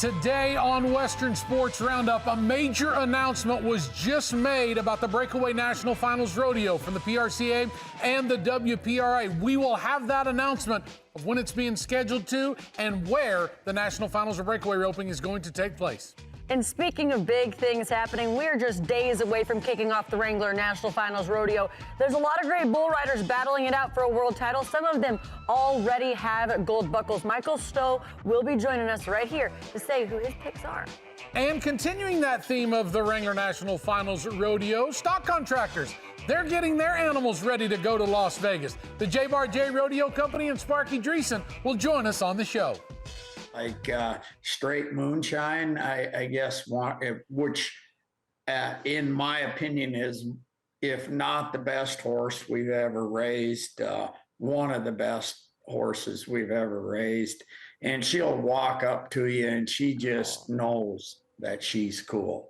Today on Western Sports Roundup, a major announcement was just made about the Breakaway National Finals Rodeo from the PRCA and the WPRA. We will have that announcement of when it's being scheduled to and where the National Finals of Breakaway Roping is going to take place. And speaking of big things happening, we're just days away from kicking off the Wrangler National Finals Rodeo. There's a lot of great bull riders battling it out for a world title. Some of them already have gold buckles. Michael Stowe will be joining us right here to say who his picks are. And continuing that theme of the Wrangler National Finals Rodeo, stock contractors, they're getting their animals ready to go to Las Vegas. The J Rodeo Company and Sparky Dreesen will join us on the show. Like straight moonshine, I guess, which in my opinion is, if not the best horse we've ever raised, one of the best horses we've ever raised. And she'll walk up to you and she just knows that she's cool.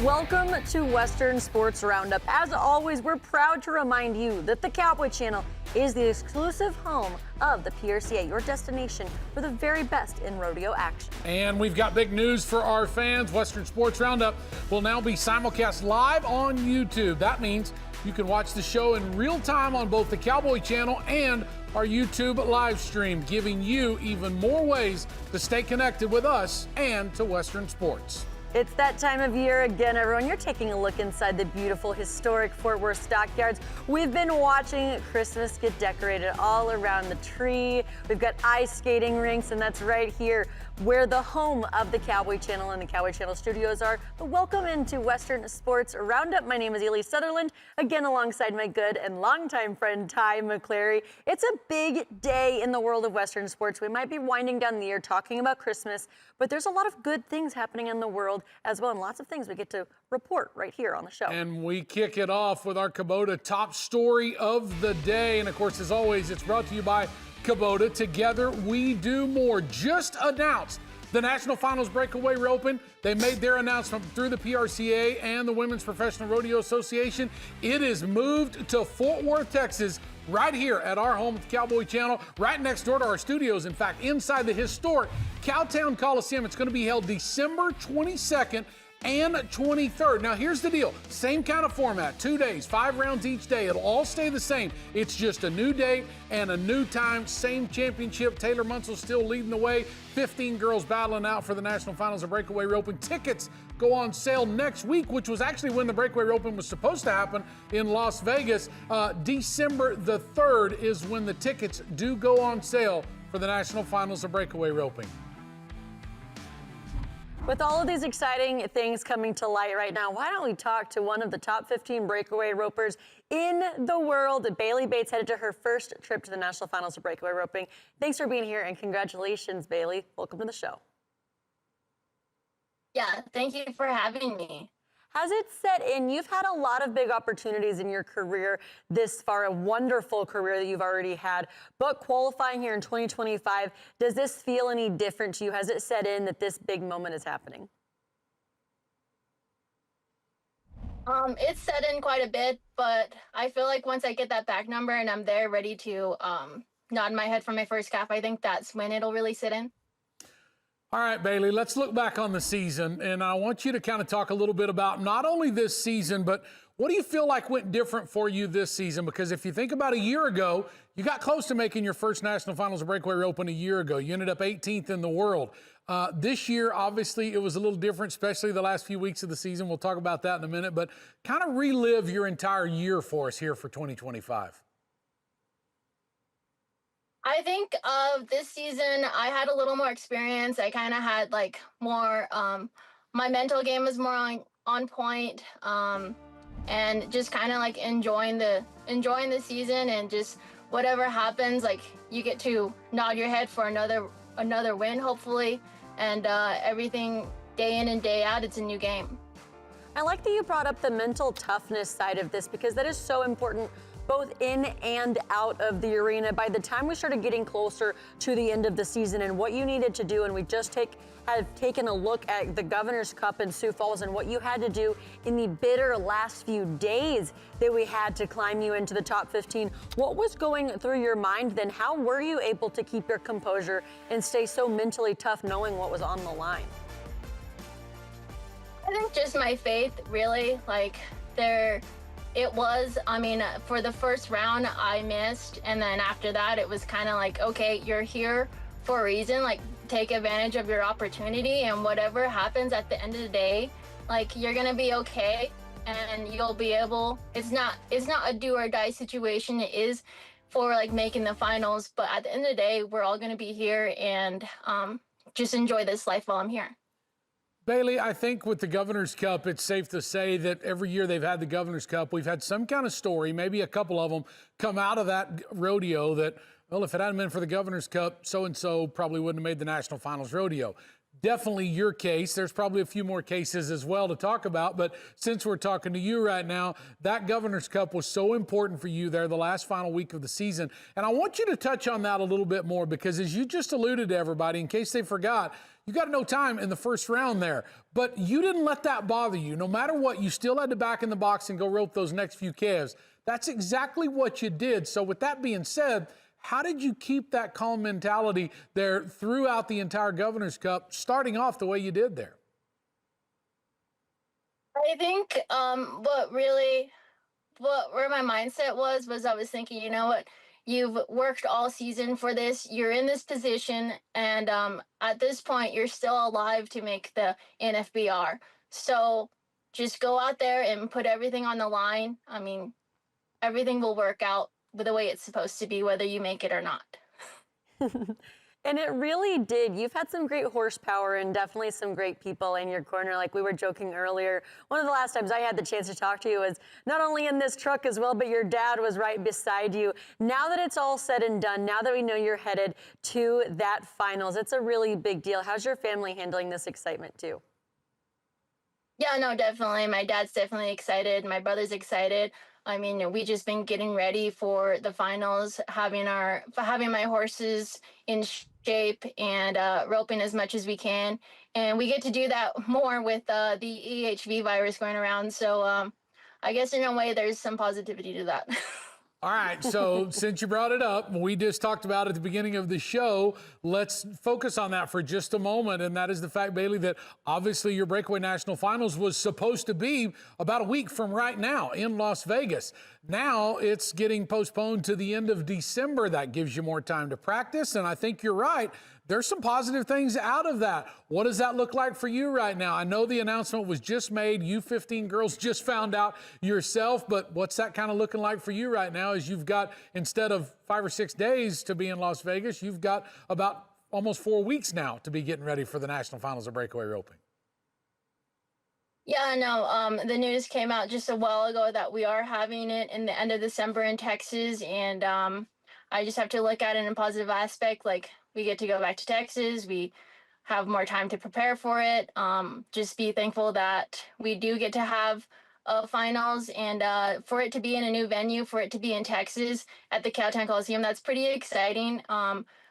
Welcome to Western Sports Roundup. As always, we're proud to remind you that the Cowboy Channel is the exclusive home of the PRCA, your destination for the very best in rodeo action. And we've got big news for our fans. Western Sports Roundup will now be simulcast live on YouTube. That means you can watch the show in real time on both the Cowboy Channel and our YouTube live stream, giving you even more ways to stay connected with us and to Western Sports. It's that time of year again, everyone. You're taking a look inside the beautiful, historic Fort Worth stockyards. We've been watching Christmas get decorated all around the tree. We've got ice skating rinks, and that's right here where the home of the Cowboy Channel and the Cowboy Channel studios are. But welcome into Western Sports Roundup. My name is Ely Sutherland, again alongside my good and longtime friend Ty McClary. It's a big day in the world of Western sports. We might be winding down the year talking about Christmas, but there's a lot of good things happening in the world as well, and lots of things we get to report right here on the show. And we kick it off with our Kubota top story of the day. And of course, as always, it's brought to you by Kubota. Together we do more. Just announced the National Finals Breakaway Roping. They made their announcement through the PRCA and the Women's Professional Rodeo Association. It is moved to Fort Worth, Texas, right here at our home at the Cowboy Channel, right next door to our studios. In fact, inside the historic Cowtown Coliseum. It's going to be held December 22nd and 23rd. Now, here's the deal. Same kind of format, 2 days, 5 rounds each day. It'll all stay the same. It's just a new date and a new time. Same championship. Taylor Munsell still leading the way. 15 girls battling out for the National Finals of Breakaway Roping. Tickets go on sale next week, which was actually when the Breakaway Roping was supposed to happen in Las Vegas. December the 3rd is when the tickets do go on sale for the National Finals of Breakaway Roping. With all of these exciting things coming to light right now, why don't we talk to one of the top 15 breakaway ropers in the world? Bailey Bates headed to her first trip to the National Finals of Breakaway Roping. Thanks for being here, and congratulations, Bailey. Welcome to the show. Yeah, thank you for having me. Has it set in? You've had a lot of big opportunities in your career this far, a wonderful career that you've already had, but qualifying here in 2025, does this feel any different to you? Has it set in that this big moment is happening? It's set in quite a bit, but I feel like once I get that back number and I'm there ready to nod my head for my first calf, I think that's when it'll really sit in. All right, Bailey, let's look back on the season, and I want you to kind of talk a little bit about not only this season, but what do you feel like went different for you this season? Because if you think about a year ago, you got close to making your first National Finals of Breakaway Roping a year ago. You ended up 18th in the world. This year, obviously, it was a little different, especially the last few weeks of the season. We'll talk about that in a minute, but kind of relive your entire year for us here for 2025. I think this season I had a little more experience. I kind of had like more, my mental game was more on point, and just kind of like enjoying the season, and just whatever happens, like you get to nod your head for another win, hopefully, and everything day in and day out, it's a new game. I like that you brought up the mental toughness side of this, because that is so important both in and out of the arena. By the time we started getting closer to the end of the season and what you needed to do, and we just have taken a look at the Governor's Cup in Sioux Falls and what you had to do in the bitter last few days that we had to climb you into the top 15. What was going through your mind then? How were you able to keep your composure and stay so mentally tough knowing what was on the line? I think just my faith, really. Like, it was, I mean, for the first round, I missed. And then after that, it was kind of like, okay, you're here for a reason. Like, take advantage of your opportunity, and whatever happens at the end of the day, like, you're going to be okay. And you'll be able, it's not a do or die situation. It is for like making the finals. But at the end of the day, we're all going to be here, and just enjoy this life while I'm here. Bailey, I think with the Governor's Cup, it's safe to say that every year they've had the Governor's Cup, we've had some kind of story, maybe a couple of them, come out of that rodeo that, well, if it hadn't been for the Governor's Cup, so-and-so probably wouldn't have made the National Finals Rodeo. Definitely your case. There's probably a few more cases as well to talk about, but since we're talking to you right now, that Governor's Cup was so important for you there the last final week of the season. And I want you to touch on that a little bit more, because as you just alluded to everybody, in case they forgot, you got no time in the first round there, but you didn't let that bother you. No matter what, you still had to back in the box and go rope those next few calves. That's exactly what you did. So with that being said, how did you keep that calm mentality there throughout the entire Governor's Cup, starting off the way you did there? I think where my mindset was I was thinking, you know what, you've worked all season for this, you're in this position, and at this point you're still alive to make the NFBR. So just go out there and put everything on the line. I mean, everything will work out the way it's supposed to be, whether you make it or not. And it really did. You've had some great horsepower and definitely some great people in your corner. Like we were joking earlier, one of the last times I had the chance to talk to you was not only in this truck as well, but your dad was right beside you. Now that it's all said and done, now that we know you're headed to that finals, it's a really big deal. How's your family handling this excitement too? Yeah, no, definitely. My dad's definitely excited. My brother's excited. I mean, we just been getting ready for the finals, having my horses in shape and roping as much as we can. And we get to do that more with the EHV virus going around. So I guess in a way, there's some positivity to that. All right, so since you brought it up, we just talked about at the beginning of the show, let's focus on that for just a moment, and that is the fact, Bailey, that obviously your Breakaway National Finals was supposed to be about a week from right now in Las Vegas. Now it's getting postponed to the end of December. That gives you more time to practice, and I think you're right. There's some positive things out of that. What does that look like for you right now? I know the announcement was just made. You 15 girls just found out yourself, but what's that kind of looking like for you right now as you've got, instead of 5 or 6 days to be in Las Vegas, you've got about almost 4 weeks now to be getting ready for the National Finals of Breakaway Roping? Yeah, no, the news came out just a while ago that we are having it in the end of December in Texas, and I just have to look at it in a positive aspect. Like, we get to go back to Texas. We have more time to prepare for it. Just be thankful that we do get to have finals, and for it to be in a new venue, for it to be in Texas at the Cowtown Coliseum, that's pretty exciting.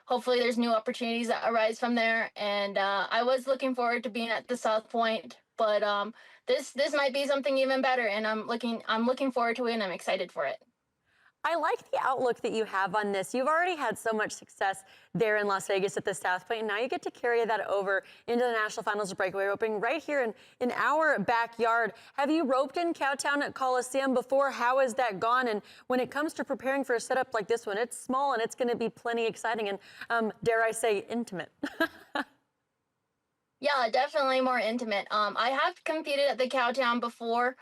Hopefully there's new opportunities that arise from there. And I was looking forward to being at the South Point, but this might be something even better. And I'm looking forward to it, and I'm excited for it. I like the outlook that you have on this. You've already had so much success there in Las Vegas at the South Point, and now you get to carry that over into the National Finals of Breakaway Roping right here in our backyard. Have you roped in Cowtown at Coliseum before? How has that gone? And when it comes to preparing for a setup like this one, it's small and it's going to be plenty exciting and, dare I say, intimate. Yeah, definitely more intimate. I have competed at the Cowtown before.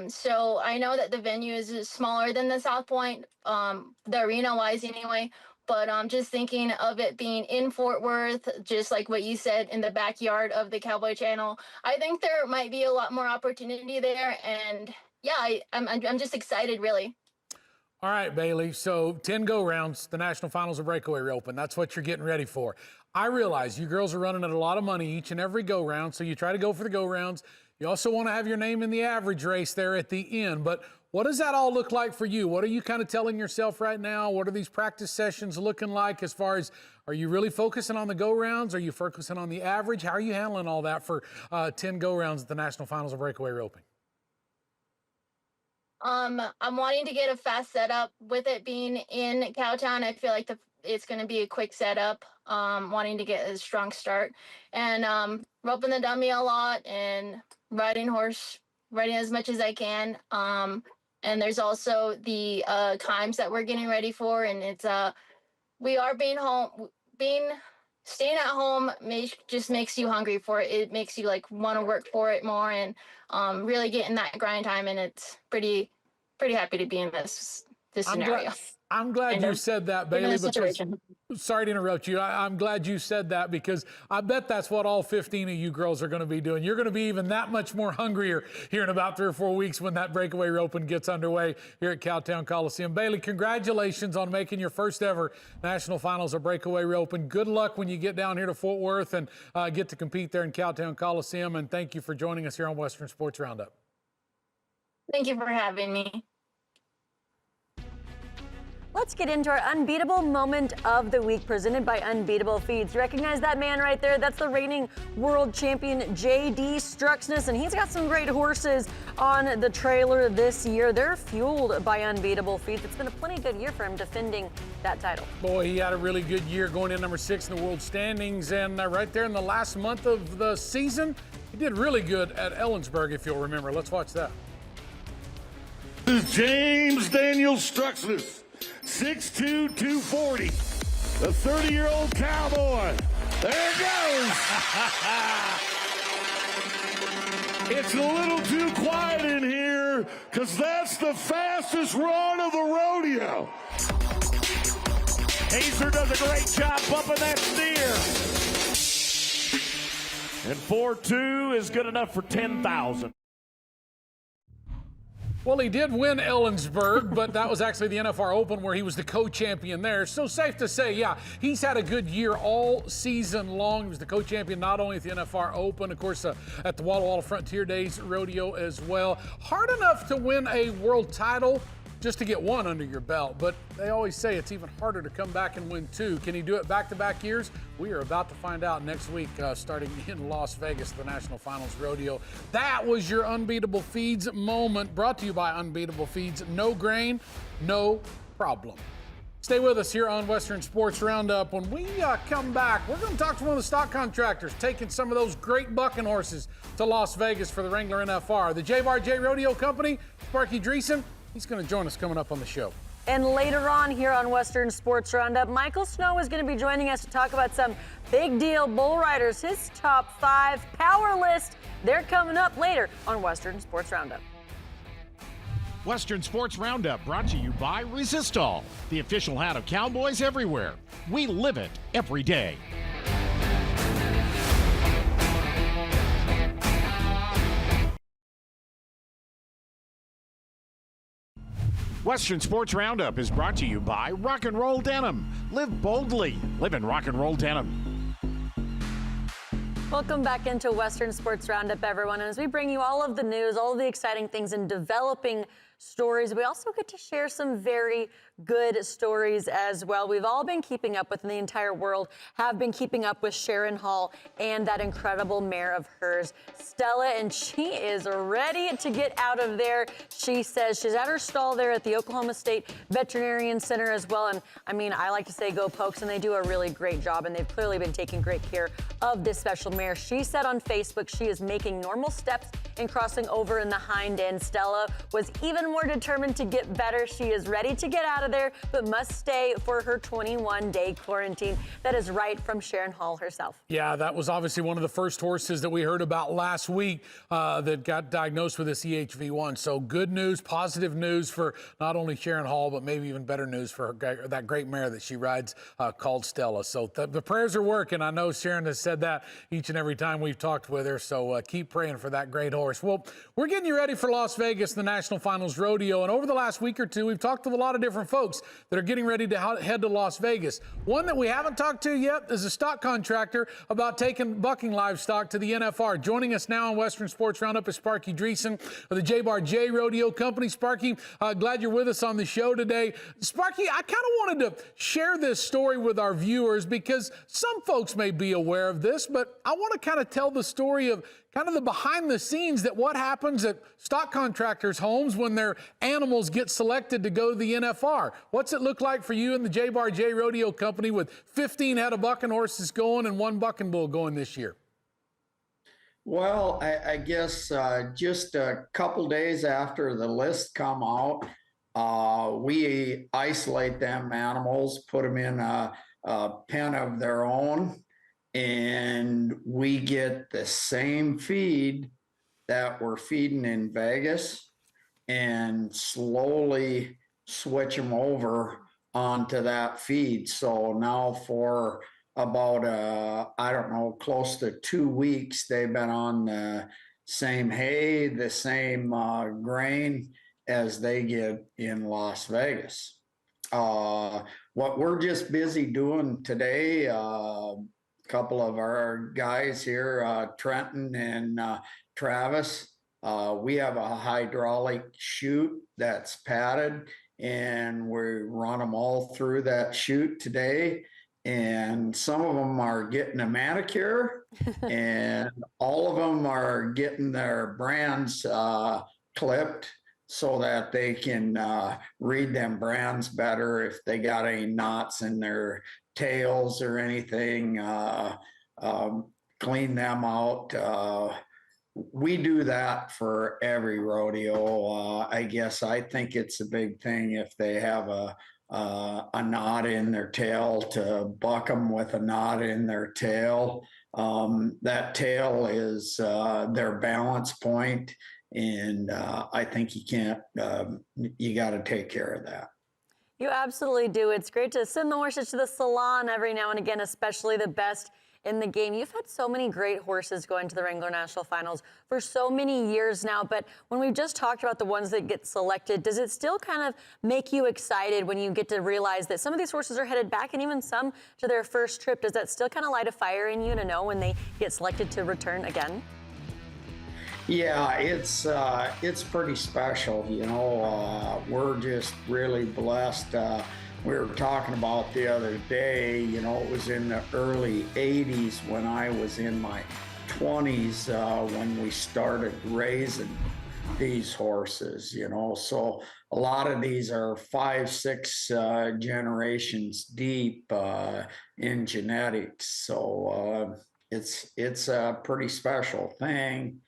So I know that the venue is smaller than the South Point, the arena-wise anyway, but just thinking of it being in Fort Worth, just like what you said, in the backyard of the Cowboy Channel, I think there might be a lot more opportunity there, and yeah, I'm just excited, really. All right, Bailey. So 10 go-rounds, the National Finals of Breakaway Roping. That's what you're getting ready for. I realize you girls are running at a lot of money each and every go-round, so you try to go for the go-rounds. You also want to have your name in the average race there at the end. But what does that all look like for you? What are you kind of telling yourself right now? What are these practice sessions looking like as far as, are you really focusing on the go-rounds? Are you focusing on the average? How are you handling all that for 10 go-rounds at the National Finals of Breakaway Roping? I'm wanting to get a fast setup. With it being in Cowtown, I feel like it's going to be a quick setup. Wanting to get a strong start, and roping the dummy a lot and riding as much as I can. And there's also the climbs that we're getting ready for, and it's we are staying at home just makes you hungry for it. It makes you like want to work for it more, and really getting that grind time. And it's pretty happy to be in this scenario. I'm glad you said that, Bailey. Sorry to interrupt you. I'm glad you said that because I bet that's what all 15 of you girls are going to be doing. You're going to be even that much more hungrier here in about 3 or 4 weeks when that Breakaway Roping gets underway here at Cowtown Coliseum. Bailey, congratulations on making your first ever National Finals of Breakaway Roping. Good luck when you get down here to Fort Worth and get to compete there in Cowtown Coliseum. And thank you for joining us here on Western Sports Roundup. Thank you for having me. Let's get into our Unbeatable Moment of the Week presented by Unbeatable Feeds. You recognize that man right there? That's the reigning world champion, J.D. Struxness, and he's got some great horses on the trailer this year. They're fueled by Unbeatable Feeds. It's been a plenty good year for him defending that title. Boy, he had a really good year going in number 6 in the world standings, and right there in the last month of the season, he did really good at Ellensburg, if you'll remember. Let's watch that. This is James Daniel Struxness. 6'2", 240. The 30-year-old cowboy. There it goes. It's a little too quiet in here because that's the fastest run of the rodeo. Hazer does a great job bumping that steer. And 4-2 is good enough for 10,000. Well, he did win Ellensburg, but that was actually the NFR Open where he was the co-champion there. So safe to say, yeah, he's had a good year all season long. He was the co-champion not only at the NFR Open, of course, at the Walla Walla Frontier Days Rodeo as well. Hard enough to win a world title just to get one under your belt, but they always say it's even harder to come back and win 2. Can he do it back-to-back years? We are about to find out next week, starting in Las Vegas, the National Finals Rodeo. That was your Unbeatable Feeds moment, brought to you by Unbeatable Feeds. No grain, no problem. Stay with us here on Western Sports Roundup. When we come back, we're going to talk to one of the stock contractors taking some of those great bucking horses to Las Vegas for the Wrangler NFR. The J Rodeo Company, Sparky Dreesen, he's going to join us coming up on the show. And later on here on Western Sports Roundup, Michael Snow is going to be joining us to talk about some big deal bull riders, his top 5 power list. They're coming up later on Western Sports Roundup. Western Sports Roundup brought to you by Resistol, the official hat of cowboys everywhere. We live it every day. Western Sports Roundup is brought to you by Rock and Roll Denim. Live boldly. Live in Rock and Roll Denim. Welcome back into Western Sports Roundup, everyone. And as we bring you all of the news, all of the exciting things in developing stories, we also get to share some very good stories as well. We've all been keeping up with, and the entire world have been keeping up with Sharon Hall and that incredible mare of hers, Stella, and she is ready to get out of there. She says she's at her stall there at the Oklahoma State Veterinarian Center as well. And I mean, I like to say go Pokes, and they do a really great job, and they've clearly been taking great care of this special mare. She said on Facebook she is making normal steps in crossing over in the hind end. Stella was even more determined to get better. She is ready to get out of there, but must stay for her 21-day quarantine. That is right from Sharon Hall herself. Yeah, that was obviously one of the first horses that we heard about last week that got diagnosed with this EHV1. So good news, positive news for not only Sharon Hall, but maybe even better news for her, that great mare that she rides called Stella. So the prayers are working. I know Sharon has said that each and every time we've talked with her. So keep praying for that great horse. Well, we're getting you ready for Las Vegas, the National Finals Finals Rodeo. And over the last week or two, we've talked to a lot of different folks that are getting ready to head to Las Vegas. One that we haven't talked to yet is a stock contractor about taking bucking livestock to the NFR. Joining us now on Western Sports Roundup is Sparky Dreesen of the J-Bar J Rodeo Company. Sparky, glad you're with us on the show today. Sparky, I kind of wanted to share this story with our viewers because some folks may be aware of this, but I want to kind of tell the story of kind of the behind the scenes that what happens at stock contractors' homes when their animals get selected to go to the NFR. What's it look like for you and the J-Bar J Rodeo Company with 15 head of bucking horses going and 1 bucking bull going this year? Well, I guess just a couple days after the list come out, we isolate them animals, put them in a pen of their own, and we get the same feed that we're feeding in Vegas and slowly switch them over onto that feed. So now for about, I don't know, close to 2 weeks, they've been on the same hay, the same grain as they get in Las Vegas. What we're just busy doing today, couple of our guys here, Trenton and Travis, we have a hydraulic chute that's padded, and we run them all through that chute today. And some of them are getting a manicure, and all of them are getting their brands clipped so that they can read them brands better if they got any knots in their tails or anything, clean them out. We do that for every rodeo. I guess I think it's a big thing if they have a knot in their tail to buck them with a knot in their tail. That tail is their balance point, and I think you got to take care of that. You absolutely do. It's great to send the horses to the salon every now and again, especially the best in the game. You've had so many great horses going to the Wrangler National Finals for so many years now, but when we've just talked about the ones that get selected, does it still kind of make you excited when you get to realize that some of these horses are headed back and even some to their first trip? Does that still kind of light a fire in you to know when they get selected to return again? Yeah, it's pretty special. You know, we're just really blessed. We were talking about the other day, you know, it was in the early 80s when I was in my 20s when we started raising these horses, you know. So a lot of these are 5, 6 generations deep in genetics. So it's a pretty special thing.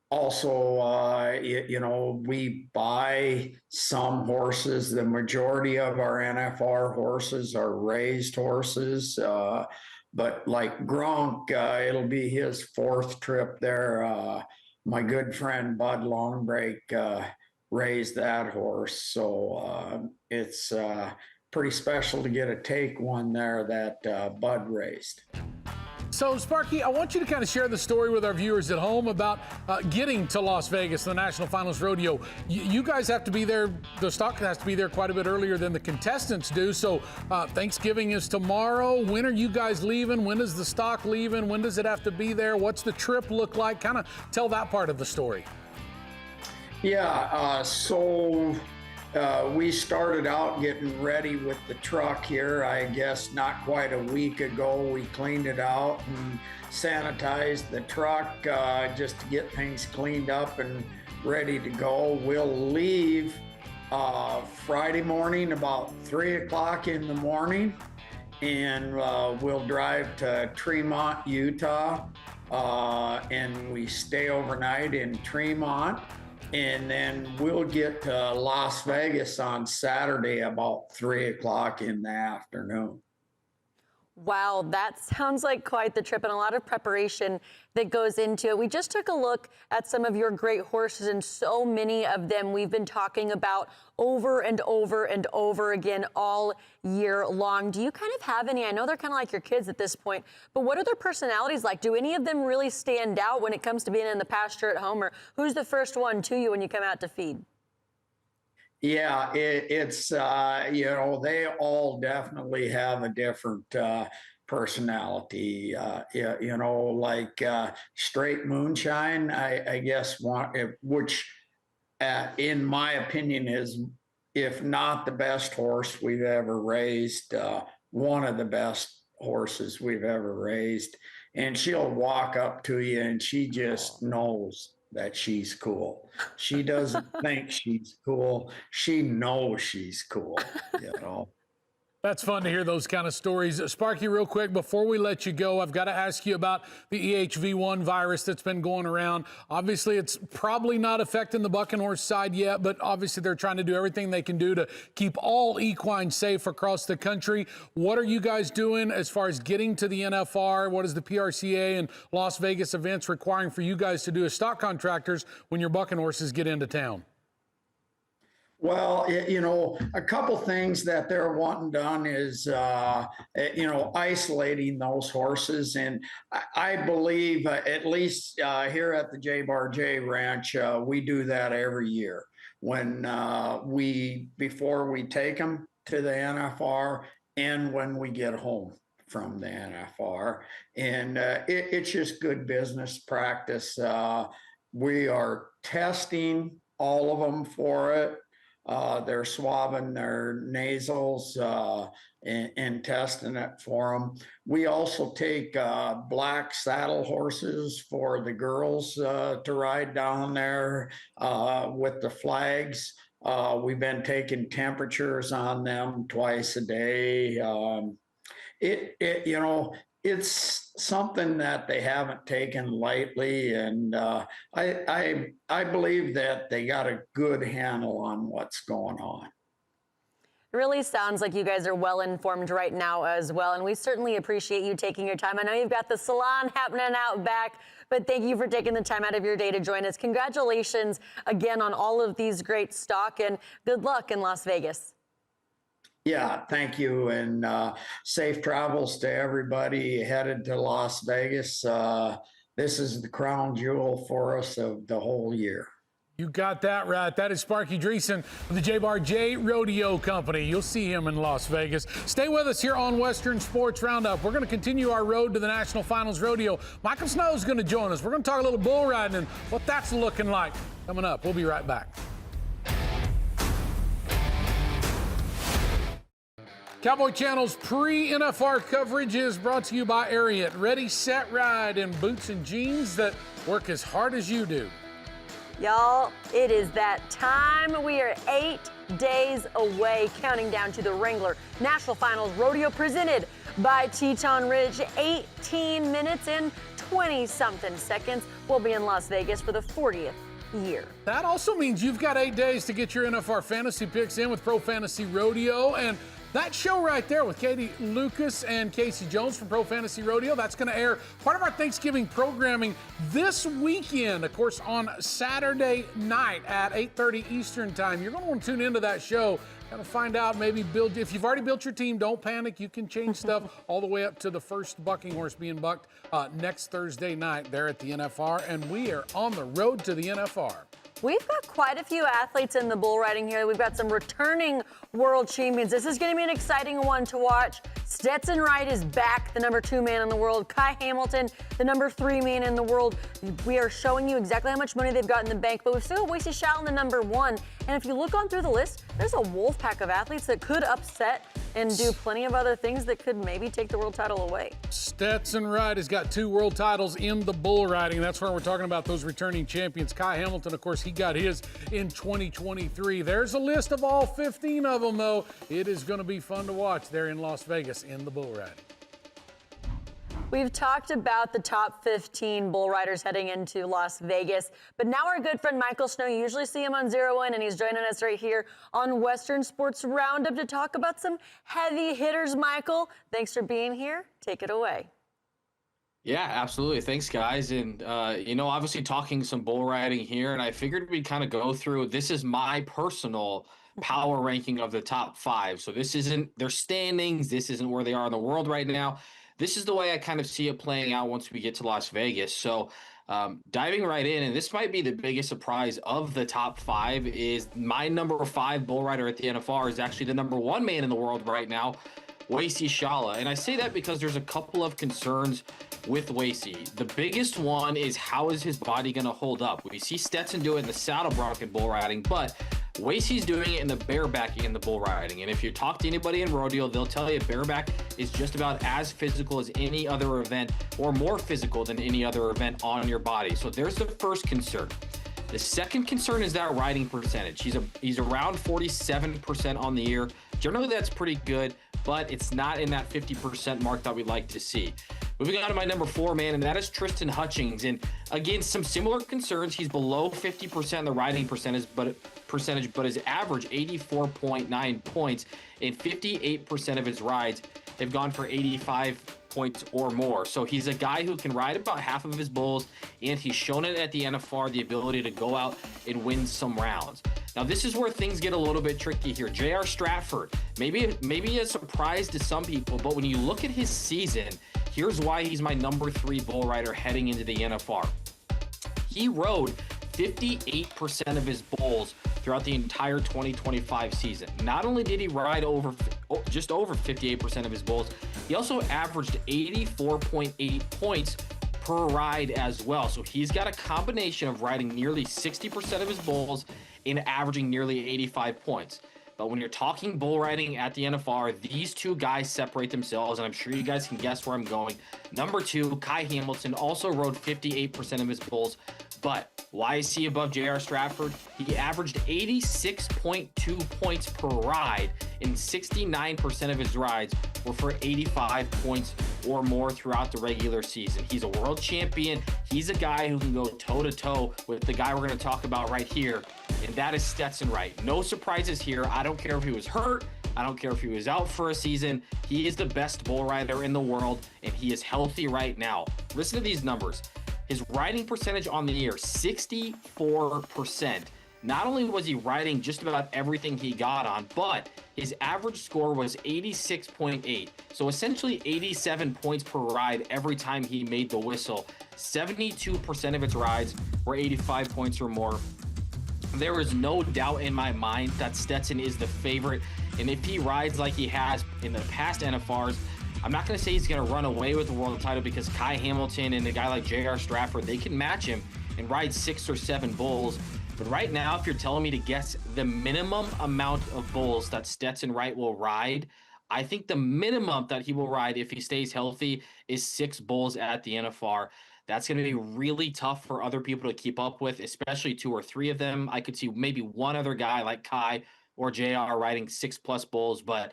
Also, you know, we buy some horses. The majority of our NFR horses are raised horses, but like Bronc, it'll be his 4th trip there. My good friend Bud Longbreak raised that horse, so it's pretty special to get a take one there that Bud raised. So, Sparky, I want you to kind of share the story with our viewers at home about getting to Las Vegas, the National Finals Rodeo. You guys have to be there, the stock has to be there quite a bit earlier than the contestants do. So, Thanksgiving is tomorrow. When are you guys leaving? When is the stock leaving? When does it have to be there? What's the trip look like? Kind of tell that part of the story. Yeah, we started out getting ready with the truck here, I guess not quite a week ago. We cleaned it out and sanitized the truck just to get things cleaned up and ready to go. We'll leave Friday morning about 3 o'clock in the morning, and we'll drive to Tremont, Utah, and we stay overnight in Tremont. And then we'll get to Las Vegas on Saturday about 3 o'clock in the afternoon. Wow, that sounds like quite the trip and a lot of preparation that goes into it. We just took a look at some of your great horses, and so many of them we've been talking about over and over and over again all year long. Do you kind of have any, I know they're kind of like your kids at this point, but what are their personalities like? Do any of them really stand out when it comes to being in the pasture at home, or who's the first one to you when you come out to feed? Yeah, it's they all definitely have a different personality. Like Straight Moonshine, I guess, which in my opinion is, if not the best horse we've ever raised, one of the best horses we've ever raised. And she'll walk up to you and she just knows that she's cool. She doesn't think she's cool. She knows she's cool, That's fun to hear those kind of stories. Sparky, real quick, before we let you go, I've got to ask you about the EHV1 virus that's been going around. Obviously, it's probably not affecting the bucking horse side yet, but obviously they're trying to do everything they can do to keep all equines safe across the country. What are you guys doing as far as getting to the NFR? What is the PRCA and Las Vegas events requiring for you guys to do as stock contractors when your bucking horses get into town? Well, a couple things that they're wanting done is, isolating those horses. And I believe, at least here at the J Ranch, we do that every year. When before we take them to the NFR and when we get home from the NFR. And it's just good business practice. We are testing all of them for it. They're swabbing their nasals and testing it for them. We also take black saddle horses for the girls to ride down there with the flags. We've been taking temperatures on them twice a day. It's something that they haven't taken lightly, and I believe that they got a good handle on what's going on. It really sounds like you guys are well informed right now as well, and we certainly appreciate you taking your time. I know you've got the salon happening out back, but thank you for taking the time out of your day to join us. Congratulations again on all of these great stock, and good luck in Las Vegas. Yeah, thank you, and safe travels to everybody headed to Las Vegas. This is the crown jewel for us of the whole year. You got that right. That is Sparky Dreesen of the J Rodeo Company. You'll see him in Las Vegas. Stay with us here on Western Sports Roundup. We're going to continue our road to the National Finals Rodeo. Michael Snow is going to join us. We're going to talk a little bull riding and what that's looking like. Coming up, we'll be right back. Cowboy Channel's pre-NFR coverage is brought to you by Ariat. Ready, set, ride in boots and jeans that work as hard as you do. Y'all, it is that time. We are 8 days away, counting down to the Wrangler National Finals Rodeo presented by Teton Ridge. 18 minutes and 20-something seconds. We'll be in Las Vegas for the 40th year. That also means you've got 8 days to get your NFR fantasy picks in with Pro Fantasy Rodeo, and that show right there with Katie Lucas and Casey Jones from Pro Fantasy Rodeo, that's going to air part of our Thanksgiving programming this weekend, of course, on Saturday night at 8:30 Eastern time. You're going to want to tune into that show. Got to find out, maybe build, if you've already built your team, don't panic. You can change stuff all the way up to the first bucking horse being bucked next Thursday night there at the NFR, and we are on the road to the NFR. We've got quite a few athletes in the bull riding here. We've got some returning world champions. This is going to be an exciting one to watch. Stetson Wright is back, the #2 man in the world. Kai Hamilton, the #3 man in the world. We are showing you exactly how much money they've got in the bank, but we've still got Wasey Shao in the #1. And if you look on through the list, there's a wolf pack of athletes that could upset and do plenty of other things that could maybe take the world title away. Stetson Wright has got 2 world titles in the bull riding. That's where we're talking about those returning champions. Kai Hamilton, of course, he got his in 2023. There's a list of all 15 of them, though. It is going to be fun to watch there in Las Vegas in the bull riding. We've talked about the top 15 bull riders heading into Las Vegas, but now our good friend Michael Snow, you usually see him on Zero In, and he's joining us right here on Western Sports Roundup to talk about some heavy hitters. Michael, thanks for being here. Take it away. Yeah, absolutely. Thanks, guys. And, obviously talking some bull riding here, and I figured we'd kind of go through, this is my personal power ranking of the top 5. So this isn't their standings. This isn't where they are in the world right now. This is the way I kind of see it playing out once we get to Las Vegas. So diving right in, and this might be the biggest surprise of the top 5, is my number 5 bull rider at the NFR is actually the number 1 man in the world right now, Wasey Shala. And I say that because there's a couple of concerns with Wasey. The biggest one is, how is his body going to hold up? We see Stetson do it in the saddle bronc in bull riding, but Wasey's doing it in the bareback in the bull riding. And if you talk to anybody in rodeo, they'll tell you bareback is just about as physical as any other event, or more physical than any other event on your body. So there's the first concern. The second concern is that riding percentage. He's around 47% on the year. Generally, that's pretty good, but it's not in that 50% mark that we'd like to see. Moving on to my number 4 man, and that is Tristan Hutchings. And again, some similar concerns. He's below 50% in the riding percentage, but his average 84.9 points, and 58% of his rides have gone for 85 points or more. So he's a guy who can ride about half of his bulls, and he's shown it at the NFR, the ability to go out and win some rounds. Now, this is where things get a little bit tricky here. J.R. Stratford, maybe a surprise to some people, but when you look at his season, here's why he's my number 3 bull rider heading into the NFR. He rode 58% of his bulls throughout the entire 2025 season. Not only did he ride just over 58% of his bulls, he also averaged 84.8 points per ride as well. So he's got a combination of riding nearly 60% of his bulls and averaging nearly 85 points. But when you're talking bull riding at the NFR, these two guys separate themselves, and I'm sure you guys can guess where I'm going. Number 2, Kai Hamilton, also rode 58% of his bulls. But why is he above J.R. Stratford? He averaged 86.2 points per ride, and 69% of his rides were for 85 points or more throughout the regular season. He's a world champion. He's a guy who can go toe-to-toe with the guy we're going to talk about right here, and that is Stetson Wright. No surprises here. I don't care if he was hurt. I don't care if he was out for a season. He is the best bull rider in the world, and he is healthy right now. Listen to these numbers. His riding percentage on the year, 64%. Not only was he riding just about everything he got on, but his average score was 86.8. So essentially 87 points per ride every time he made the whistle. 72% of its rides were 85 points or more. There is no doubt in my mind that Stetson is the favorite. And if he rides like he has in the past NFRs, I'm not going to say he's going to run away with the world title, because Kai Hamilton and a guy like J.R. Stratford, they can match him and ride 6 or 7 bulls. But right now, if you're telling me to guess the minimum amount of bulls that Stetson Wright will ride, I think the minimum that he will ride if he stays healthy is 6 bulls at the NFR. That's going to be really tough for other people to keep up with, especially 2 or 3 of them. I could see maybe one other guy like Kai or JR riding 6+ bulls, but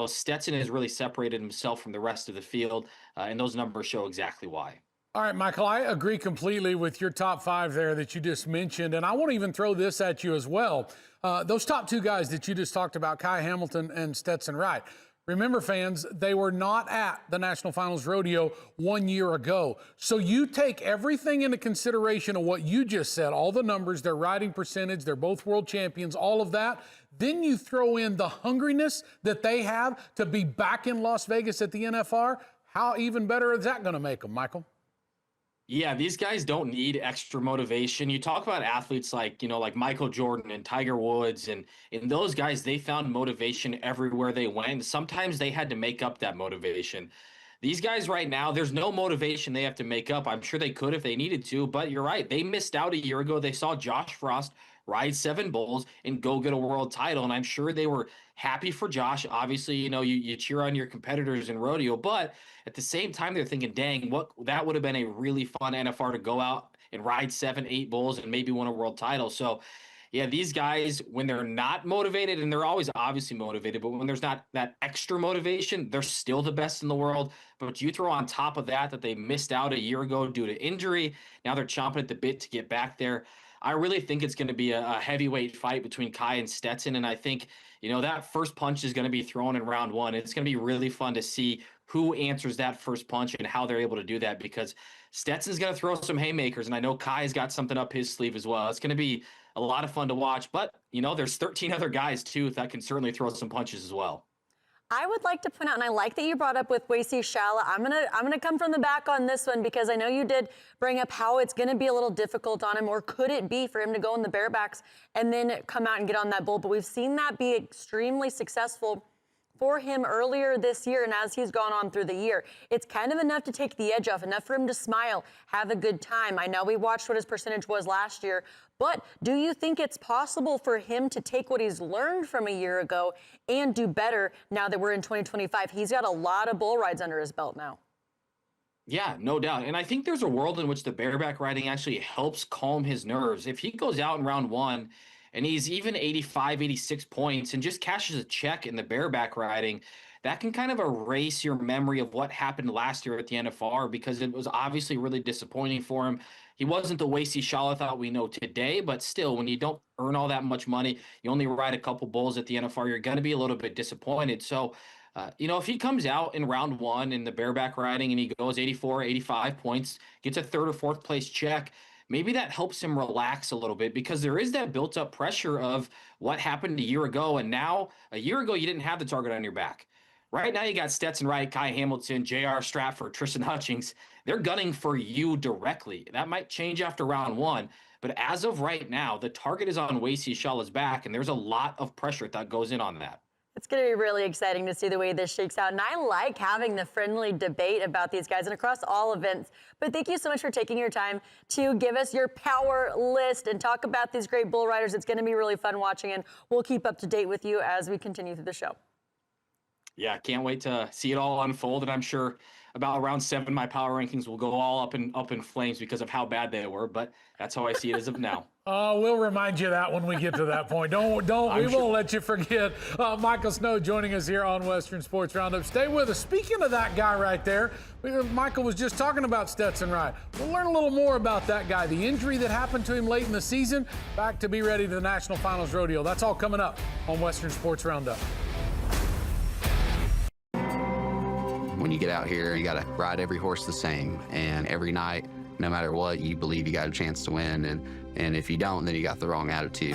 Stetson has really separated himself from the rest of the field, and those numbers show exactly why. All right, Michael, I agree completely with your top 5 there that you just mentioned, and I want to even throw this at you as well. Those top 2 guys that you just talked about, Kai Hamilton and Stetson Wright. Remember, fans, they were not at the National Finals Rodeo 1 year ago. So you take everything into consideration of what you just said, all the numbers, their riding percentage, they're both world champions, all of that. Then you throw in the hungriness that they have to be back in Las Vegas at the NFR. How even better is that going to make them, Michael? Yeah, these guys don't need extra motivation. You talk about athletes like Michael Jordan and Tiger Woods, and those guys, they found motivation everywhere they went. Sometimes they had to make up that motivation. These guys right now, there's no motivation they have to make up. I'm sure they could if they needed to, but you're right. They missed out a year ago. They saw Josh Frost ride 7 bulls and go get a world title, and I'm sure they were happy for Josh. Obviously, you cheer on your competitors in rodeo, but at the same time, they're thinking, dang, that would have been a really fun NFR to go out and ride 7, 8 bulls and maybe win a world title. So yeah, these guys, when they're not motivated, and they're always obviously motivated, but when there's not that extra motivation, they're still the best in the world. But you throw on top of that they missed out a year ago due to injury. Now they're chomping at the bit to get back there. I really think it's going to be a heavyweight fight between Kai and Stetson. And I think, that first punch is going to be thrown in round one. It's going to be really fun to see who answers that first punch and how they're able to do that, because Stetson's going to throw some haymakers. And I know Kai's got something up his sleeve as well. It's going to be a lot of fun to watch. But, there's 13 other guys, too, that can certainly throw some punches as well. I would like to point out, and I like that you brought up with WSR Shala. I'm gonna come from the back on this one, because I know you did bring up how it's gonna be a little difficult on him, or could it be for him to go in the barebacks and then come out and get on that bull? But we've seen that be extremely successful for him earlier this year, and as he's gone on through the year. It's kind of enough to take the edge off, enough for him to smile, have a good time. I know we watched what his percentage was last year, but do you think it's possible for him to take what he's learned from a year ago and do better now that we're in 2025? He's got a lot of bull rides under his belt now. Yeah, no doubt. And I think there's a world in which the bareback riding actually helps calm his nerves. If he goes out in round one and he's even 85, 86 points and just cashes a check in the bareback riding, that can kind of erase your memory of what happened last year at the NFR, because it was obviously really disappointing for him. He wasn't the WSR Shala that we know today, but still, when you don't earn all that much money, you only ride a couple bulls at the NFR, you're going to be a little bit disappointed. So, if he comes out in round one in the bareback riding and he goes 84, 85 points, gets a third or fourth place check, maybe that helps him relax a little bit, because there is that built up pressure of what happened a year ago. And now a year ago, you didn't have the target on your back. Right now, you got Stetson Wright, Kai Hamilton, J.R. Stratford, Tristan Hutchings. They're gunning for you directly. That might change after round one. But as of right now, the target is on WSR Shala's back, and there's a lot of pressure that goes in on that. It's going to be really exciting to see the way this shakes out. And I like having the friendly debate about these guys and across all events. But thank you so much for taking your time to give us your power list and talk about these great bull riders. It's going to be really fun watching, and we'll keep up to date with you as we continue through the show. Yeah, can't wait to see it all unfold. And I'm sure about round 7, my power rankings will go all up in flames because of how bad they were. But that's how I see it as of now. We'll remind you of that when we get to that point. We won't let you forget. Michael Snow joining us here on Western Sports Roundup. Stay with us. Speaking of that guy right there, Michael was just talking about Stetson Wright. We'll learn a little more about that guy, the injury that happened to him late in the season, back to be ready to the National Finals Rodeo. That's all coming up on Western Sports Roundup. When you get out here, you got to ride every horse the same, and every night, no matter what, you believe you got a chance to win, and if you don't, then you got the wrong attitude.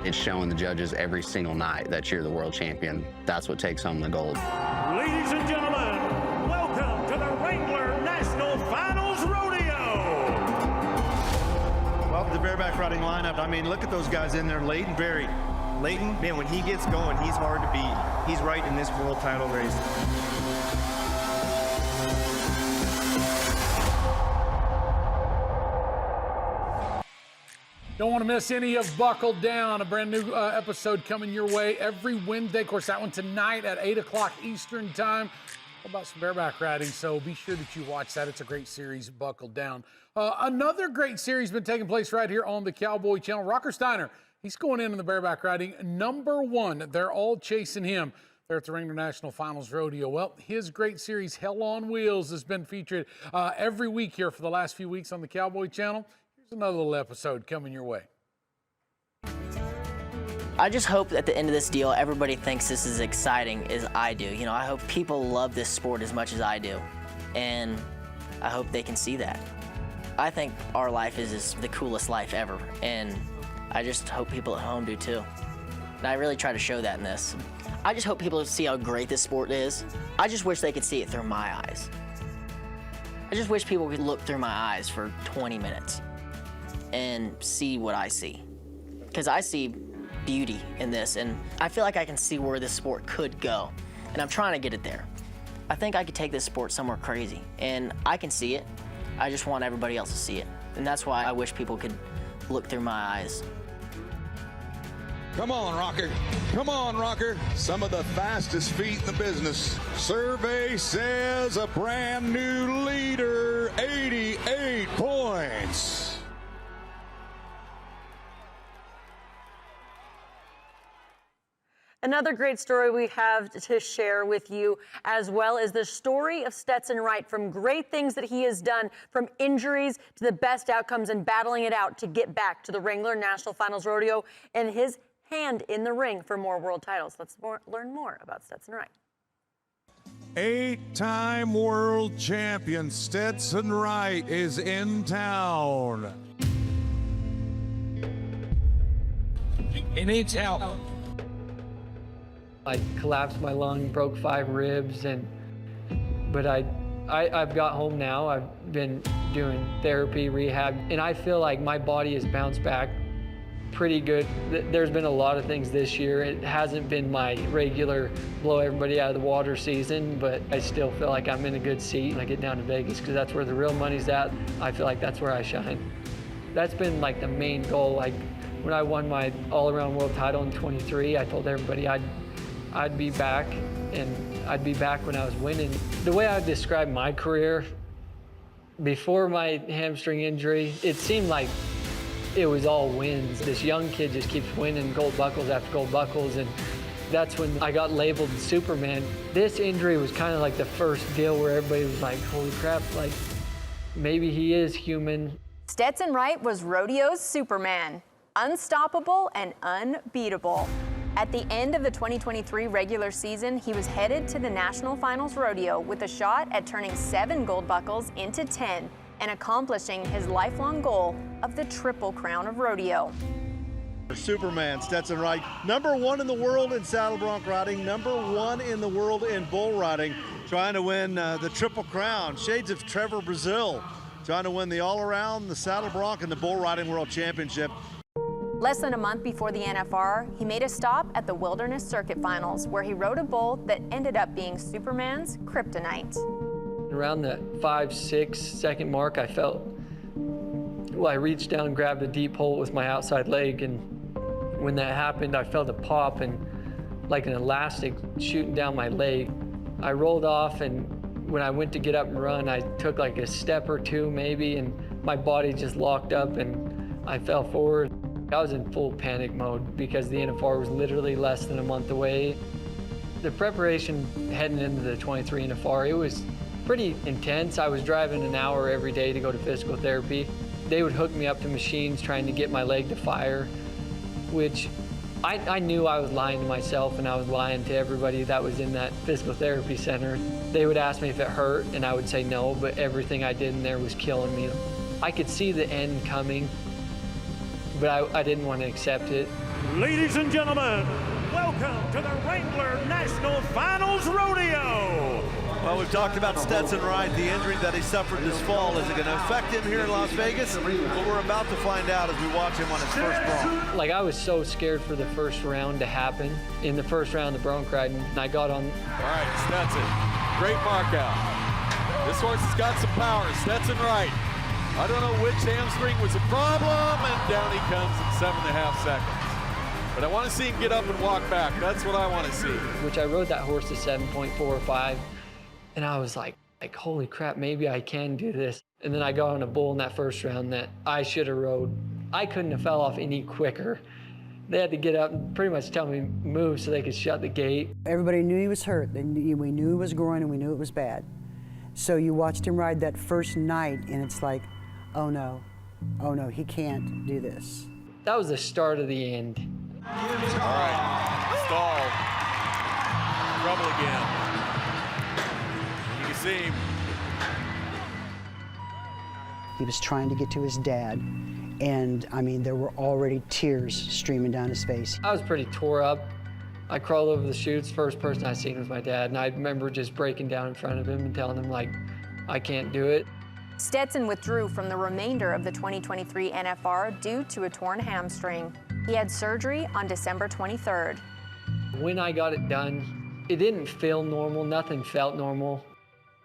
It's showing the judges every single night that you're the world champion. That's what takes home the gold. Ladies and gentlemen, welcome to the Wrangler National Finals Rodeo. Well, the bareback riding lineup, I mean, look at those guys in there. Leighton Berry. Leighton, man, when he gets going, he's hard to beat. He's right in this world title race. Don't want to miss any of Buckled Down, a brand new episode coming your way every Wednesday. Of course, that one tonight at 8 o'clock Eastern time. All about some bareback riding, so be sure that you watch that. It's a great series, Buckled Down. Another great series been taking place right here on the Cowboy channel. Rocker Steiner, he's going in the bareback riding #1. They're all chasing him. They're at the Wrangler National Finals Rodeo. Well, his great series, Hell on Wheels, has been featured every week here for the last few weeks on the Cowboy channel. Here's another little episode coming your way. I just hope at the end of this deal, everybody thinks this is exciting as I do. You know, I hope people love this sport as much as I do. And I hope they can see that. I think our life is the coolest life ever. And I just hope people at home do too. And I really try to show that in this. I just hope people see how great this sport is. I just wish they could see it through my eyes. I just wish people could look through my eyes for 20 minutes and see what I see. Because I see beauty in this, and I feel like I can see where this sport could go. And I'm trying to get it there. I think I could take this sport somewhere crazy, and I can see it. I just want everybody else to see it. And that's why I wish people could look through my eyes. Come on, Rocker. Come on, Rocker. Some of the fastest feet in the business. Survey says a brand new leader, 88 points. Another great story we have to share with you, as well as the story of Stetson Wright, from great things that he has done, from injuries to the best outcomes and battling it out to get back to the Wrangler National Finals Rodeo and his hand in the ring for more world titles. Let's learn more about Stetson Wright. 8-time world champion Stetson Wright is in town. It needs help. I collapsed my lung, broke 5 ribs, but I've got home now. I've been doing therapy, rehab, and I feel like my body has bounced back pretty good. There's been a lot of things this year. It hasn't been my regular blow everybody out of the water season, but I still feel like I'm in a good seat when I get down to Vegas, because that's where the real money's at. I feel like that's where I shine. That's been like the main goal. Like when I won my all-around world title in 23, I told everybody I'd be back, and I'd be back when I was winning. The way I would describe my career, before my hamstring injury, it seemed like it was all wins. This young kid just keeps winning gold buckles after gold buckles, and that's when I got labeled Superman. This injury was kind of like the first deal where everybody was like, holy crap, like maybe he is human. Stetson Wright was rodeo's Superman, unstoppable and unbeatable. At the end of the 2023 regular season, he was headed to the National Finals Rodeo with a shot at turning 7 gold buckles into 10 and accomplishing his lifelong goal of the Triple Crown of Rodeo. Superman, Stetson Wright, #1 in the world in saddle bronc riding, #1 in the world in bull riding, trying to win the Triple Crown. Shades of Trevor Brazil, trying to win the all-around, the saddle bronc, and the bull riding world championship. Less than a month before the NFR, he made a stop at the Wilderness Circuit Finals, where he rode a bull that ended up being Superman's kryptonite. Around the 5-6 second mark, I felt, well, I reached down and grabbed a deep hole with my outside leg, and when that happened, I felt a pop and like an elastic shooting down my leg. I rolled off, and when I went to get up and run, I took like a step or two maybe, and my body just locked up and I fell forward. I was in full panic mode because the NFR was literally less than a month away. The preparation heading into the 23 NFR, it was pretty intense. I was driving an hour every day to go to physical therapy. They would hook me up to machines trying to get my leg to fire, which I knew I was lying to myself, and I was lying to everybody that was in that physical therapy center. They would ask me if it hurt, and I would say no, but everything I did in there was killing me. I could see the end coming, but I didn't want to accept it. Ladies and gentlemen, welcome to the Wrangler National Finals Rodeo. Well, we've talked about Stetson Wright, the injury that he suffered this fall. Is it going to affect him here in Las Vegas? Well, we're about to find out as we watch him on his first bronc. Like, I was so scared for the first round to happen. In the first round of the bronc riding, and I got on. All right, Stetson, great mark out. This horse has got some power. Stetson Wright. I don't know which hamstring was a problem, and down he comes in 7.5 seconds. But I want to see him get up and walk back. That's what I want to see. Which I rode that horse to 7.45, and I was like, holy crap, maybe I can do this. And then I got on a bull in that first round that I should have rode. I couldn't have fell off any quicker. They had to get up and pretty much tell me move so they could shut the gate. Everybody knew he was hurt. We knew it was groin, and we knew it was bad. So you watched him ride that first night, and it's like, oh no, he can't do this. That was the start of the end. All right, stall. Trouble again. You can see him. He was trying to get to his dad, and I mean, there were already tears streaming down his face. I was pretty tore up. I crawled over the chutes. First person I seen was my dad, and I remember just breaking down in front of him and telling him, like, I can't do it. Stetson withdrew from the remainder of the 2023 NFR due to a torn hamstring. He had surgery on December 23rd. When I got it done, it didn't feel normal. Nothing felt normal.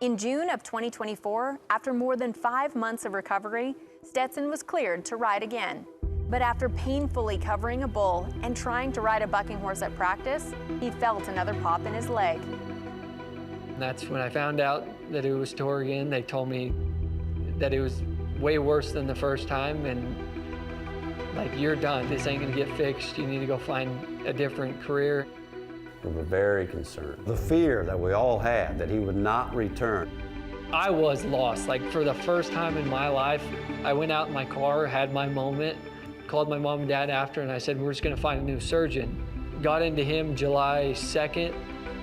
In June of 2024, after more than 5 months of recovery, Stetson was cleared to ride again. But after painfully covering a bull and trying to ride a bucking horse at practice, he felt another pop in his leg. And that's when I found out that it was tore again. They told me that it was way worse than the first time, and like, you're done. This ain't gonna get fixed. You need to go find a different career. We were very concerned. The fear that we all had that he would not return. I was lost. Like, for the first time in my life, I went out in my car, had my moment, called my mom and dad after, and I said, we're just gonna find a new surgeon. Got into him July 2nd,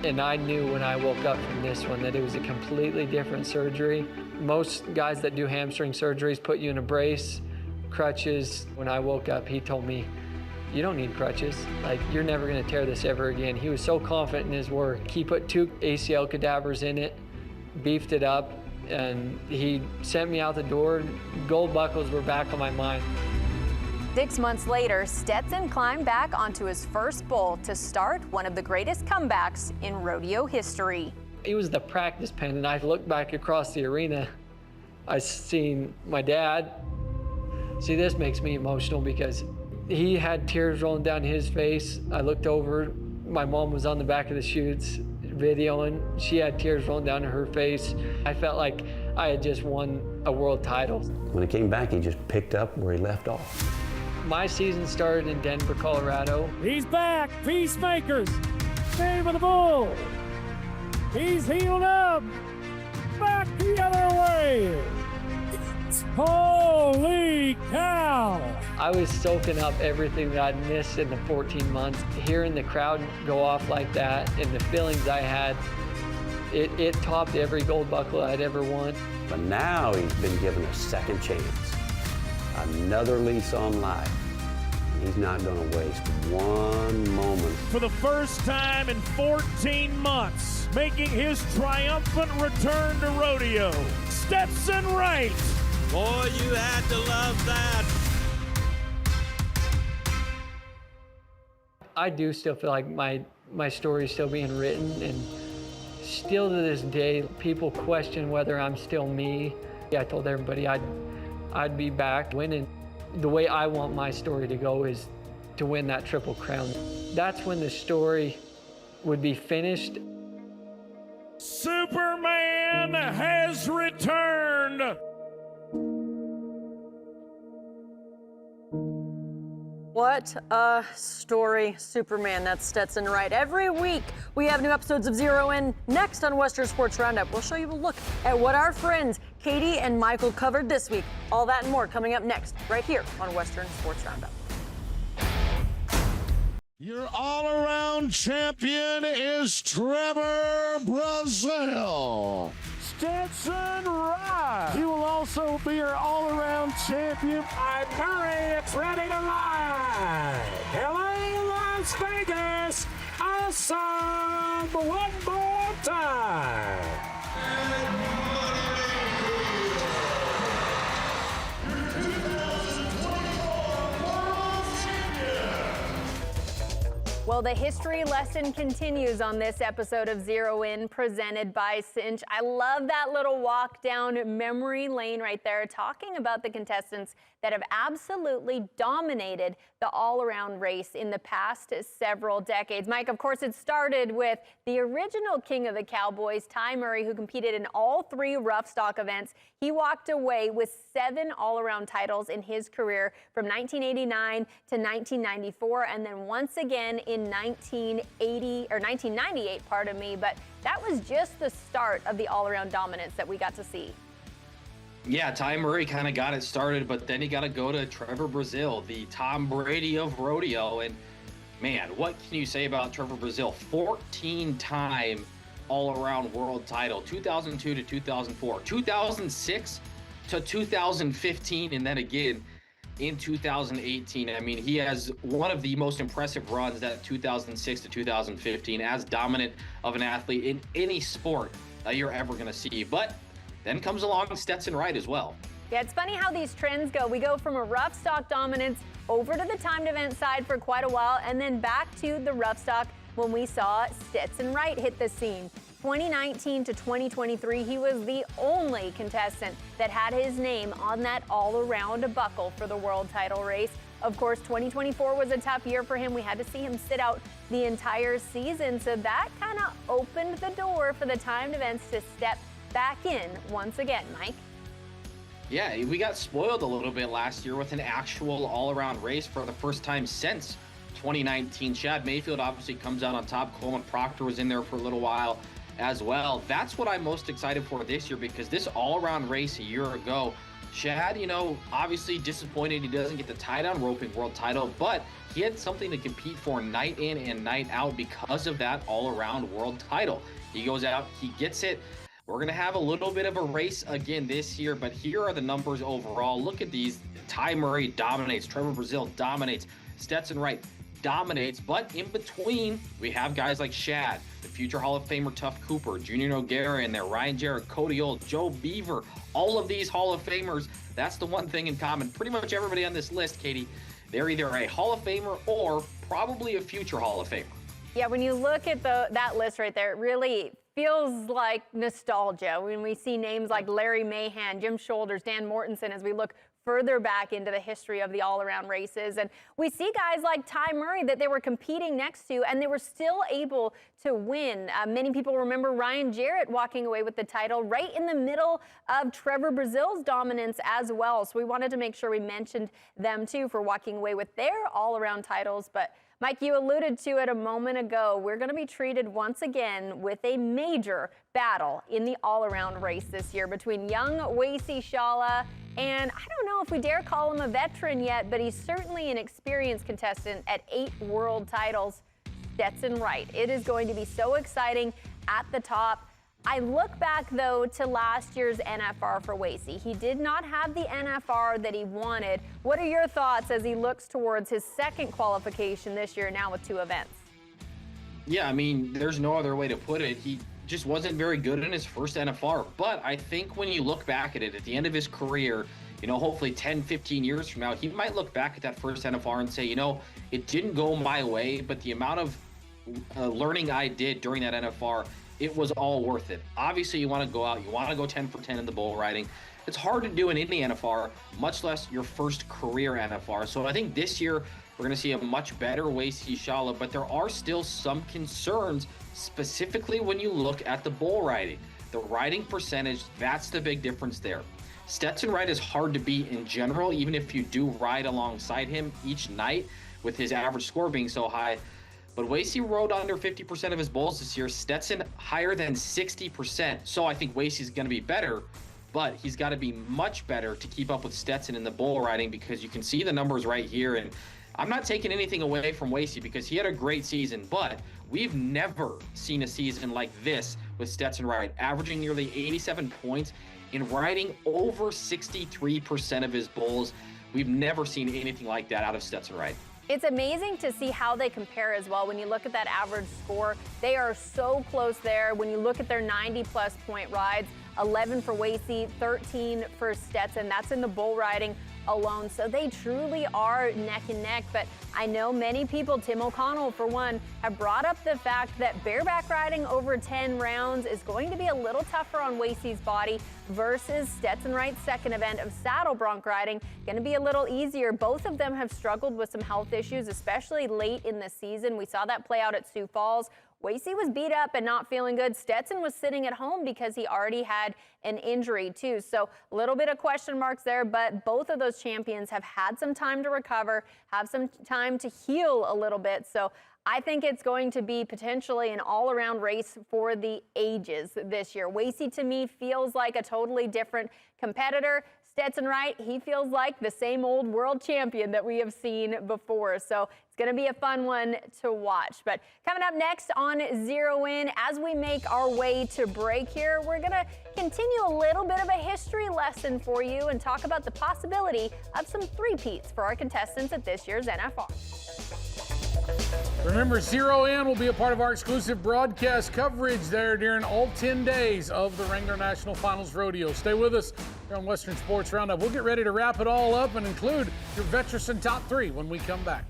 and I knew when I woke up from this one that it was a completely different surgery. Most guys that do hamstring surgeries put you in a brace, crutches. When I woke up, he told me, you don't need crutches. Like, you're never gonna tear this ever again. He was so confident in his work. He put 2 ACL cadavers in it, beefed it up, and he sent me out the door. Gold buckles were back on my mind. 6 months later, Stetson climbed back onto his first bull to start one of the greatest comebacks in rodeo history. It was the practice pen, and I looked back across the arena. I seen my dad. See, this makes me emotional because he had tears rolling down his face. I looked over, my mom was on the back of the chutes videoing. She had tears rolling down her face. I felt like I had just won a world title. When he came back, he just picked up where he left off. My season started in Denver, Colorado. He's back, Peacemakers, name of the bull. He's healed up, back the other way. Holy cow! I was soaking up everything that I'd missed in the 14 months. Hearing the crowd go off like that and the feelings I had, it topped every gold buckle I'd ever won. But now he's been given a second chance, another lease on life. He's not going to waste one moment. For the first time in 14 months, making his triumphant return to rodeo, Stetson Wright. Boy, you had to love that. I do still feel like my story is still being written, and still to this day, people question whether I'm still me. I told everybody I'd be back winning. The way I want my story to go is to win that Triple Crown. That's when the story would be finished. Superman has returned. What a story, Superman. That's Stetson Wright. Every week, we have new episodes of Zero In. Next on Western Sports Roundup, we'll show you a look at what our friends Katie and Michael covered this week. All that and more coming up next, right here on Western Sports Roundup. Your all-around champion is Trevor Brazil. Stetson Wright. He will also be our all-around champion. I'm Murray. It's ready to ride. LA, Las Vegas. Awesome. One more time. Well, the history lesson continues on this episode of Zero In, presented by Cinch. I love that little walk down memory lane right there, talking about the contestants that have absolutely dominated the all-around race in the past several decades. Mike, of course, it started with the original king of the Cowboys, Ty Murray, who competed in all 3 rough stock events. He walked away with 7 all-around titles in his career from 1989 to 1994, and then once again in 1998, pardon me, but that was just the start of the all-around dominance that we got to see. Yeah, Ty Murray kind of got it started, but then he got to go to Trevor Brazil, the Tom Brady of rodeo. And man, what can you say about Trevor Brazil? 14-time all-around world title, 2002 to 2004, 2006 to 2015, and then again in 2018. I mean, he has one of the most impressive runs, that 2006 to 2015, as dominant of an athlete in any sport that you're ever going to see. But then comes along Stetson Wright as well. Yeah, it's funny how these trends go. We go from a rough stock dominance over to the timed event side for quite a while, and then back to the rough stock when we saw Stetson Wright hit the scene. 2019 to 2023, he was the only contestant that had his name on that all-around buckle for the world title race. Of course, 2024 was a tough year for him. We had to see him sit out the entire season, so that kind of opened the door for the timed events to step back in once again, Mike. Yeah, we got spoiled a little bit last year with an actual all-around race for the first time since 2019. Shad Mayfield obviously comes out on top. Coleman Proctor was in there for a little while as well. That's what I'm most excited for this year, because this all-around race a year ago, Shad, you know, obviously disappointed he doesn't get the tie-down roping world title, but he had something to compete for night in and night out because of that all-around world title. He goes out, he gets it. We're going to have a little bit of a race again this year, but here are the numbers overall. Look at these. Ty Murray dominates. Trevor Brazil dominates. Stetson Wright dominates. But in between, we have guys like Shad, the future Hall of Famer Tuff Cooper, Junior Nogueira in there, Ryan Jarrett, Cody Old, Joe Beaver, all of these Hall of Famers. That's the one thing in common. Pretty much everybody on this list, Katie, they're either a Hall of Famer or probably a future Hall of Famer. Yeah, when you look at that list right there, it really feels like nostalgia when we see names like Larry Mahan, Jim Shoulders, Dan Mortensen, as we look further back into the history of the all-around races. And we see guys like Ty Murray that they were competing next to, and they were still able to win. Many people remember Ryan Jarrett walking away with the title right in the middle of Trevor Brazil's dominance as well. So we wanted to make sure we mentioned them too for walking away with their all-around titles. But Mike, you alluded to it a moment ago. We're going to be treated once again with a major battle in the all-around race this year between young Wacey Shala and I don't know if we dare call him a veteran yet, but he's certainly an experienced contestant at 8 world titles, Stetson Wright. It is going to be so exciting at the top. I look back, though, to last year's NFR for Wacey. He did not have the NFR that he wanted. What are your thoughts as he looks towards his second qualification this year, now with 2 events? Yeah, I mean, there's no other way to put it. He just wasn't very good in his first NFR. But I think when you look back at it, at the end of his career, you know, hopefully 10, 15 years from now, he might look back at that first NFR and say, you know, it didn't go my way, but the amount of learning I did during that NFR, it was all worth it. Obviously, you want to go out, you want to go 10 for 10 in the bull riding. It's hard to do in any NFR, much less your first career NFR. So I think this year we're going to see a much better Wacey Shala, but there are still some concerns, specifically when you look at the bull riding. The riding percentage, that's the big difference there. Stetson Wright is hard to beat in general, even if you do ride alongside him each night with his average score being so high. But Wacey rode under 50% of his bulls this year. Stetson higher than 60%. So I think Wacey's going to be better, but he's got to be much better to keep up with Stetson in the bull riding, because you can see the numbers right here. And I'm not taking anything away from Wacey because he had a great season, but we've never seen a season like this with Stetson Wright, averaging nearly 87 points in riding over 63% of his bulls. We've never seen anything like that out of Stetson Wright. It's amazing to see how they compare as well. When you look at that average score, they are so close there. When you look at their 90-plus point rides, 11 for Wacey, 13 for Stetson. That's in the bull riding alone. So they truly are neck and neck. But I know many people, Tim O'Connell for one, have brought up the fact that bareback riding over 10 rounds is going to be a little tougher on Wacey's body versus Stetson Wright's second event of saddle bronc riding. Going to be a little easier. Both of them have struggled with some health issues, especially late in the season. We saw that play out at Sioux Falls. Wacey was beat up and not feeling good. Stetson was sitting at home because he already had an injury too. So a little bit of question marks there, but both of those champions have had some time to recover, have some time to heal a little bit. So I think it's going to be potentially an all-around race for the ages this year. Wacey, to me, feels like a totally different competitor. Stetson Wright, he feels like the same old world champion that we have seen before. So it's going to be a fun one to watch. But coming up next on Zero In, as we make our way to break here, we're going to continue a little bit of a history lesson for you and talk about the possibility of some three-peats for our contestants at this year's NFR. Remember, Zero In will be a part of our exclusive broadcast coverage there during all 10 days of the Wrangler National Finals Rodeo. Stay with us here on Western Sports Roundup. We'll get ready to wrap it all up and include your Veterans Top 3 when we come back.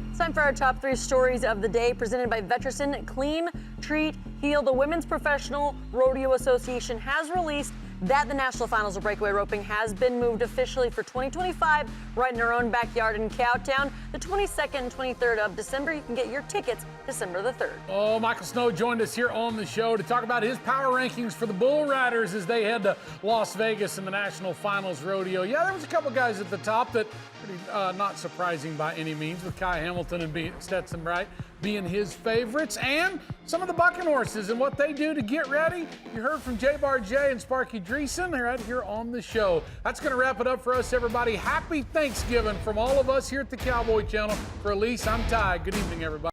It's time for our top 3 stories of the day, presented by Veterans Clean, Treat, Heal. The Women's Professional Rodeo Association has released that the National Finals of Breakaway Roping has been moved officially for 2025 right in our own backyard in Cowtown. The 22nd and 23rd of December. You can get your tickets December the 3rd. Oh, Michael Snow joined us here on the show to talk about his power rankings for the Bull Riders as they head to Las Vegas in the National Finals Rodeo. Yeah, there was a couple guys at the top that not surprising by any means, with Kai Hamilton and Stetson Wright being his favorites, and some of the bucking horses and what they do to get ready. You heard from J-Bar J and Sparky Dreesen right here on the show. That's going to wrap it up for us, everybody. Happy Thanksgiving from all of us here at the Cowboy Channel. For Elise, I'm Ty. Good evening, everybody.